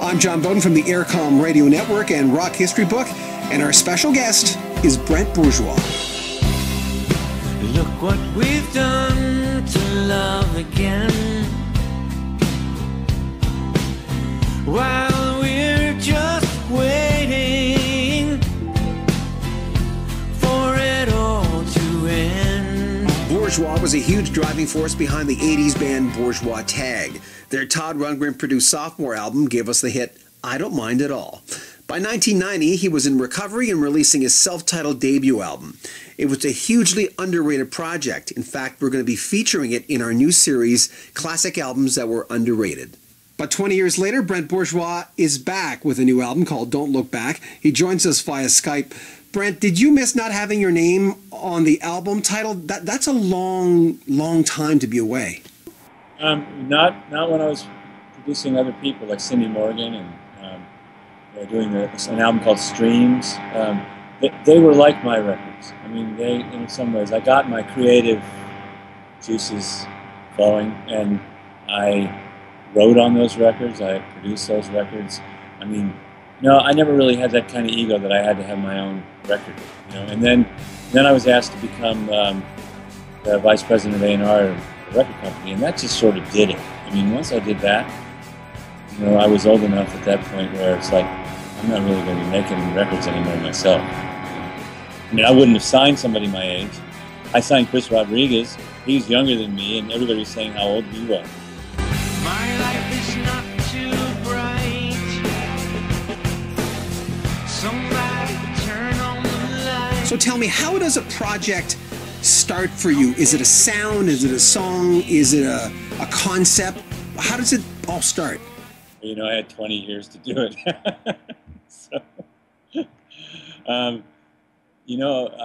I'm John Beaudin from the Aircom Radio Network and Rock History Book, and our special guest is Brent Bourgeois. Look what we've done to love again, while we're just waiting for it all to end. Bourgeois was a huge driving force behind the 80s band Bourgeois Tag. Their Todd Rundgren produced sophomore album gave us the hit I Don't Mind at All. By 1990, he was in recovery and releasing his self-titled debut album. It was a hugely underrated project. In fact, we're going to be featuring it in our new series, Classic Albums That Were Underrated. But 20 years later, Brent Bourgeois is back with a new album called Don't Look Back. He joins us via Skype. Brent, did you miss not having your name on the album title? That's a long time to be away. Not when I was producing other people like Cindy Morgan and doing an album called Streams. They were like my records. I mean, they, in some ways, I got my creative juices flowing, and I wrote on those records. I produced those records. I mean, no, I never really had that kind of ego that I had to have my own record. And then I was asked to become the vice president of A&R of the record company, and that just sort of did it. I mean, once I did that, I was old enough at that point where it's like, I'm not really going to be making records anymore myself. I mean, I wouldn't have signed somebody my age. I signed Chris Rodriguez. He's younger than me, and everybody was saying how old he was. My life is not too bright. Somebody turn on the light. So tell me, how does a project start for you? Is it a sound? Is it a song? Is it a concept? How does it all start? I had 20 years to do it. So, I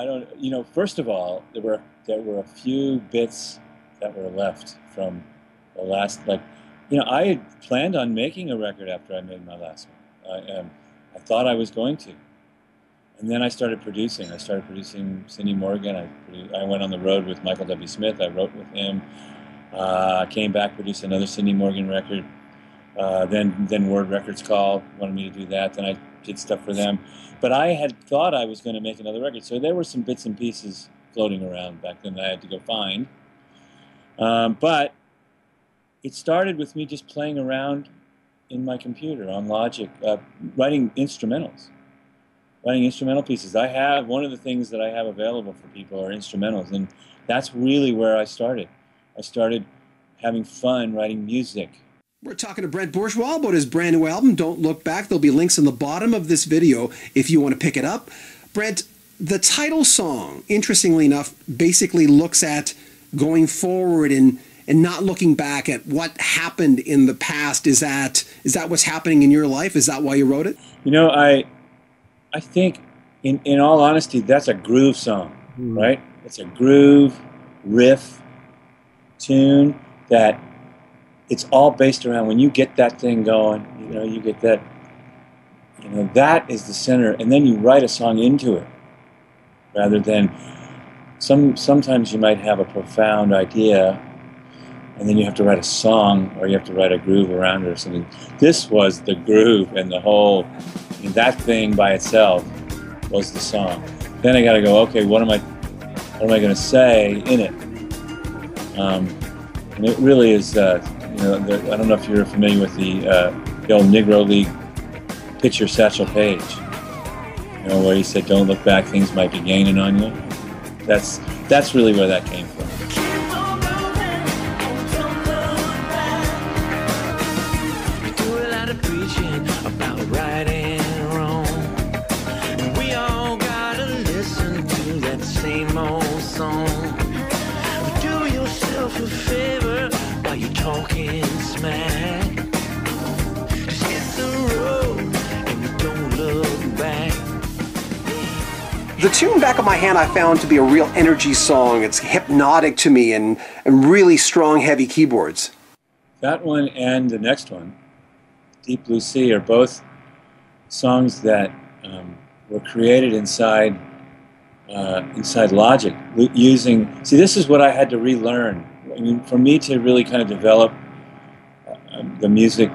don't. First of all, there were a few bits that were left from the last. I had planned on making a record after I made my last one. I thought I was going to, and then I started producing. I started producing Cindy Morgan. I went on the road with Michael W. Smith. I wrote with him. Came back, produced another Cindy Morgan record. Then Word Records called, wanted me to do that. Then I did stuff for them. But I had thought I was going to make another record. So there were some bits and pieces floating around back then that I had to go find. But it started with me just playing around in my computer on Logic, writing instrumental pieces. One of the things that I have available for people are instrumentals. And that's really where I started. I started having fun writing music. We're talking to Brent Bourgeois about his brand new album, Don't Look Back. There'll be links in the bottom of this video if you want to pick it up. Brent, the title song, interestingly enough, basically looks at going forward and not looking back at what happened in the past. Is that what's happening in your life? Is that why you wrote it? I think, in all honesty, that's a groove song, right? It's a groove, riff, tune that it's all based around when you get that thing going, you get that, that is the center, and then you write a song into it, rather than sometimes you might have a profound idea, and then you have to write a song, or you have to write a groove around it or something. This was the groove, and the whole, that thing by itself was the song. Then I got to go, okay, what am I going to say in it? And it really is. I don't know if you're familiar with the old Negro League pitcher Satchel Paige. Where he said, "Don't look back; things might be gaining on you." That's really where that came from. We do a lot of preaching about right and wrong, and we all gotta listen to that same old song. But do yourself a favor while you're talking smack. Just hit the road and don't look back. The tune Back of My Hand I found to be a real energy song. It's hypnotic to me and really strong, heavy keyboards. That one and the next one, Deep Blue Sea, are both songs that were created inside Logic. See, this is what I had to relearn. I mean, for me to really kind of develop the music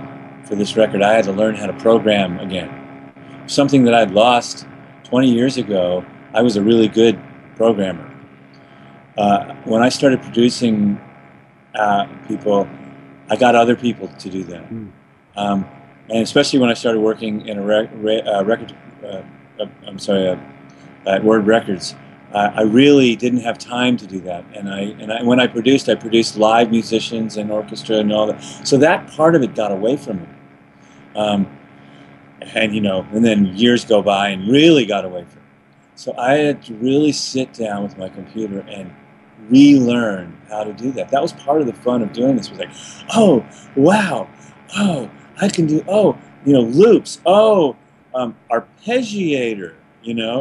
for this record, I had to learn how to program again. Something that I'd lost 20 years ago. I was a really good programmer. When I started producing people, I got other people to do that. And especially when I started working in at Word Records, I really didn't have time to do that. And when I produced live musicians and orchestra and all that. So that part of it got away from me. And then years go by and really got away from me. So I had to really sit down with my computer and relearn how to do that. That was part of the fun of doing this. Was like, oh, wow, oh, I can do, loops, arpeggiator,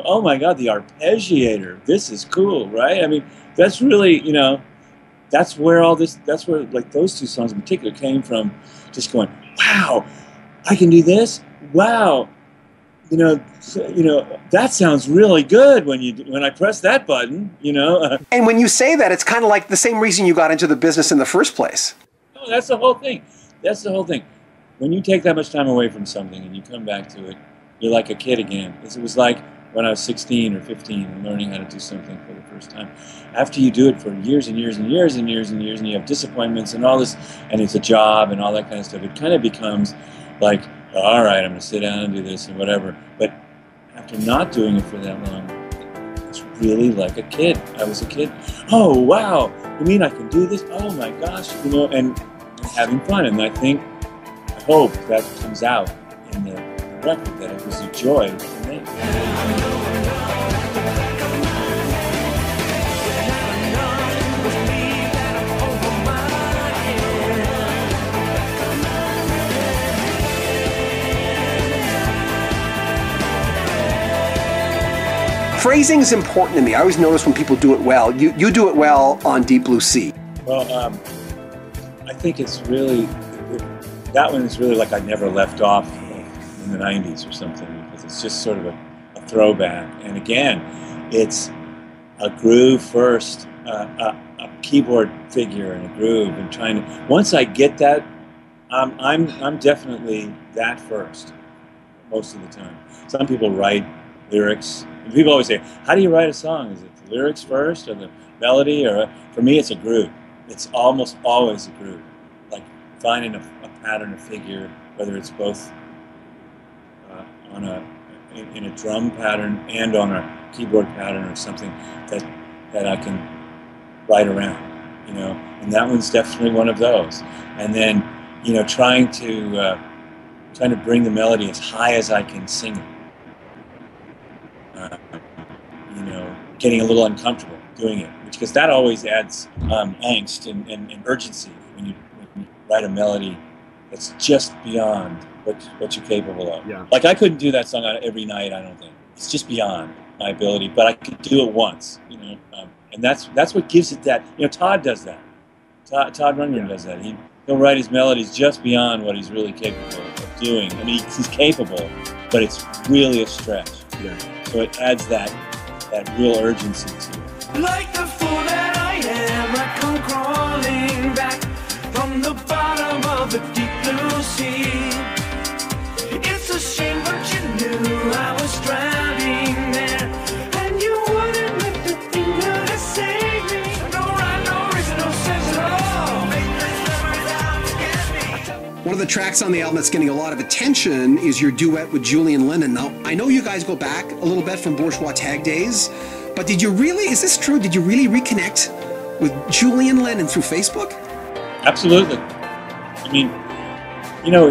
oh my God, the arpeggiator, this is cool, right? I mean, that's really, that's where like those two songs in particular came from, just going, wow, I can do this, wow, that sounds really good when I press that button, And when you say that, it's kind of like the same reason you got into the business in the first place. Oh, that's the whole thing. That's the whole thing. When you take that much time away from something and you come back to it, you're like a kid again. It was like when I was 16 or 15 and learning how to do something for the first time. After you do it for years and years and years and years and years, and you have disappointments and all this, and it's a job and all that kind of stuff, it kind of becomes like, all right, I'm going to sit down and do this and whatever. But after not doing it for that long, it's really like a kid. I was a kid. Oh, wow. You mean I can do this? Oh, my gosh. And having fun. And I hope that comes out in the record, that it was a joy to make. Phrasing is important to me. I always notice when people do it well. You do it well on Deep Blue Sea. Well, I think it's really, that one is really like I never left off in the 90s or something, because it's just sort of a throwback. And again, it's a groove first, a keyboard figure and a groove, and trying to, once I get that, I'm definitely that first most of the time. Some people write lyrics. People always say, how do you write a song? Is it the lyrics first or the melody? Or for me, it's a groove. It's almost always a groove. Like finding a pattern, a figure, whether it's both in a drum pattern and on a keyboard pattern or something that I can write around, And that one's definitely one of those. And then, trying to bring the melody as high as I can sing it. Getting a little uncomfortable doing it, because that always adds angst and urgency when you write a melody that's just beyond what you're capable of. Yeah. Like I couldn't do that song every night, I don't think. It's just beyond my ability, but I could do it once, and that's what gives it that. Todd does that. Todd Rundgren does that. He'll write his melodies just beyond what he's really capable of doing. I mean, he's capable, but it's really a stretch. Yeah. So it adds that real urgency to it. Like the fool that I am, I come crawling back from the bottom of the deep blue sea. It's a shame, but you knew I was drowning there, and you wouldn't lift a finger to save me. No rhyme, no reason, no sense at all. Make this memory down to get me. One of the tracks on the album that's getting a lot of attention is your duet with Julian Lennon. Now, I know you guys go back a little bit from Bourgeois Tag days, but is this true? Did you really reconnect with Julian Lennon through Facebook? Absolutely. I mean,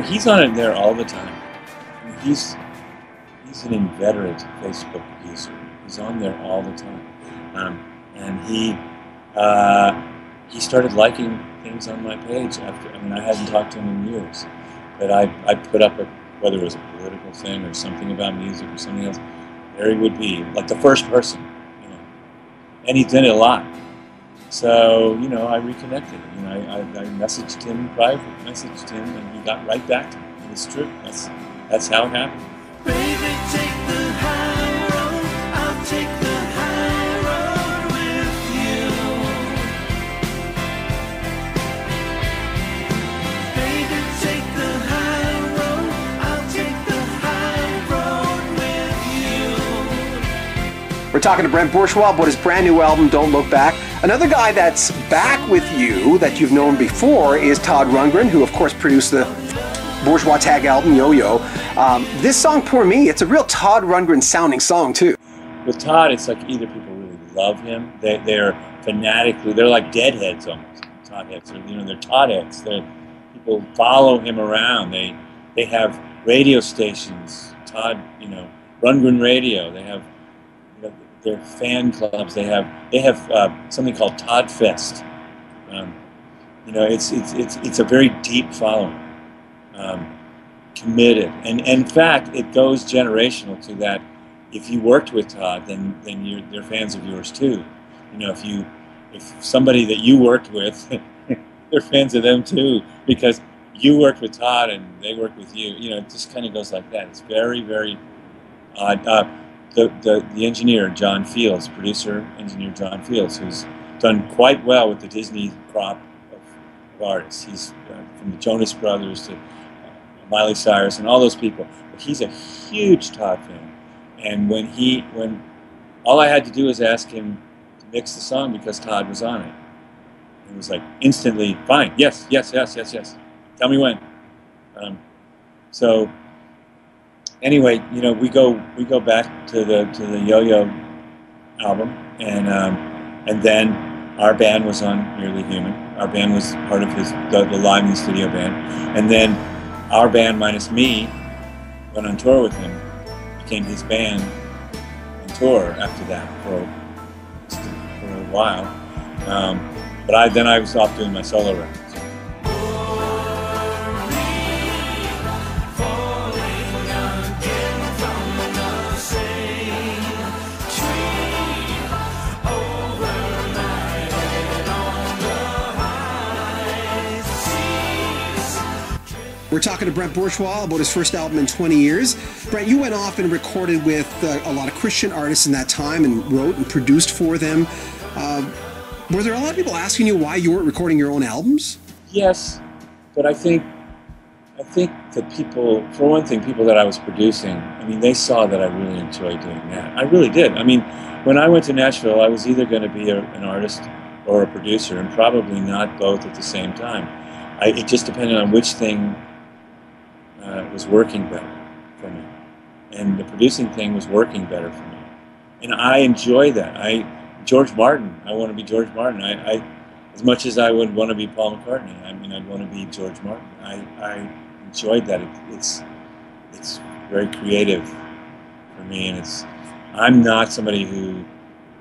he's on it there all the time. I mean, he's an inveterate Facebook user. He's on there all the time. And he started liking things on my page after. I mean, I hadn't talked to him in years, but I put up whether it was a political thing or something about music or something else. There he would be, like the first person, and he did it a lot. So I reconnected. I messaged him privately, and he got right back to me. And it's true. That's how it happened. Baby, take the high road. I'll take the high road with you. Baby, take the high We're talking to Brent Bourgeois about his brand new album, Don't Look Back. Another guy that's back with you that you've known before is Todd Rundgren, who of course produced the Bourgeois Tag album, Yo-Yo. This song, Poor Me, it's a real Todd Rundgren sounding song too. With Todd, it's like either people really love him, they're fanatically, they're like deadheads almost, Todd heads. They're Todd heads. People follow him around. They have radio stations, Todd, Rundgren Radio. They have their fan clubs. They have something called Todd Fest. It's a very deep following, committed, and in fact, it goes generational to that. If you worked with Todd, then they're fans of yours too. If somebody that you worked with, they're fans of them too, because you worked with Todd and they worked with you. It just kind of goes like that. It's very, very odd. The engineer, John Fields, producer, engineer John Fields, who's done quite well with the Disney crop of artists. He's from the Jonas Brothers to Miley Cyrus and all those people. But he's a huge Todd fan. And when all I had to do was ask him to mix the song because Todd was on it. It was like instantly, fine, yes. Tell me when. So anyway, we go back to the Yo-Yo album, and then our band was on Merely Human. Our band was part of the Live in the Studio band, and then our band minus me went on tour with him, became his band on tour after that for a while. But I was off doing my solo records. We're talking to Brent Bourgeois about his first album in 20 years. Brent, you went off and recorded with a lot of Christian artists in that time and wrote and produced for them. Were there a lot of people asking you why you weren't recording your own albums? Yes, but I think that people, for one thing, people that I was producing, they saw that I really enjoyed doing that. I really did. When I went to Nashville, I was either going to be an artist or a producer, and probably not both at the same time. It just depended on which thing was working better for me. And the producing thing was working better for me. And I enjoy that. George Martin, I want to be George Martin. As much as I would want to be Paul McCartney, I'd want to be George Martin. I enjoyed that. It's very creative for me, and I'm not somebody who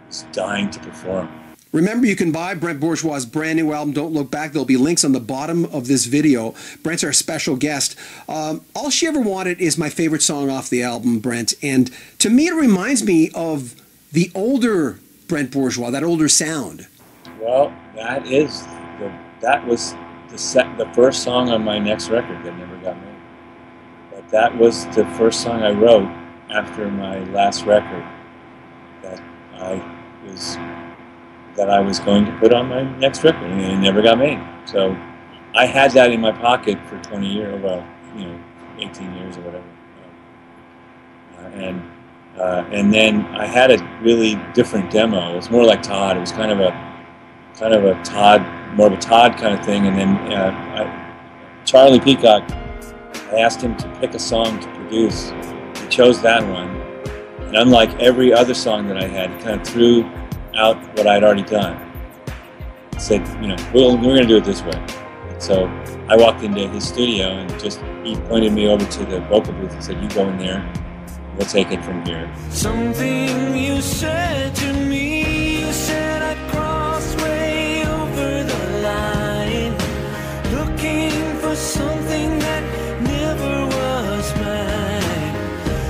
is dying to perform. Remember, you can buy Brent Bourgeois' brand new album, Don't Look Back. There'll be links on the bottom of this video. Brent's our special guest. All She Ever Wanted is my favorite song off the album, Brent. And to me, it reminds me of the older Brent Bourgeois, that older sound. Well, that was the first song on my next record that never got made. But that was the first song I wrote after my last record that I was going to put on my next record, and it never got made. So I had that in my pocket for 20 years, 18 years or whatever. And then I had a really different demo. It was more like Todd. It was kind of a Todd, more of a Todd kind of thing. And then Charlie Peacock, I asked him to pick a song to produce. He chose that one. And unlike every other song that I had, he kind of threw out what I'd already done. He said, we're going to do it this way. And so I walked into his studio and he pointed me over to the vocal booth and said, you go in there, we'll take it from here. Something you said to me, you said I'd crossed way over the line, looking for something that never was mine.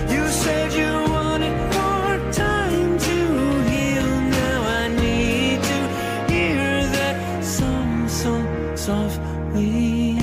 You said you wanted more time to heal. Now I need to hear that song so softly.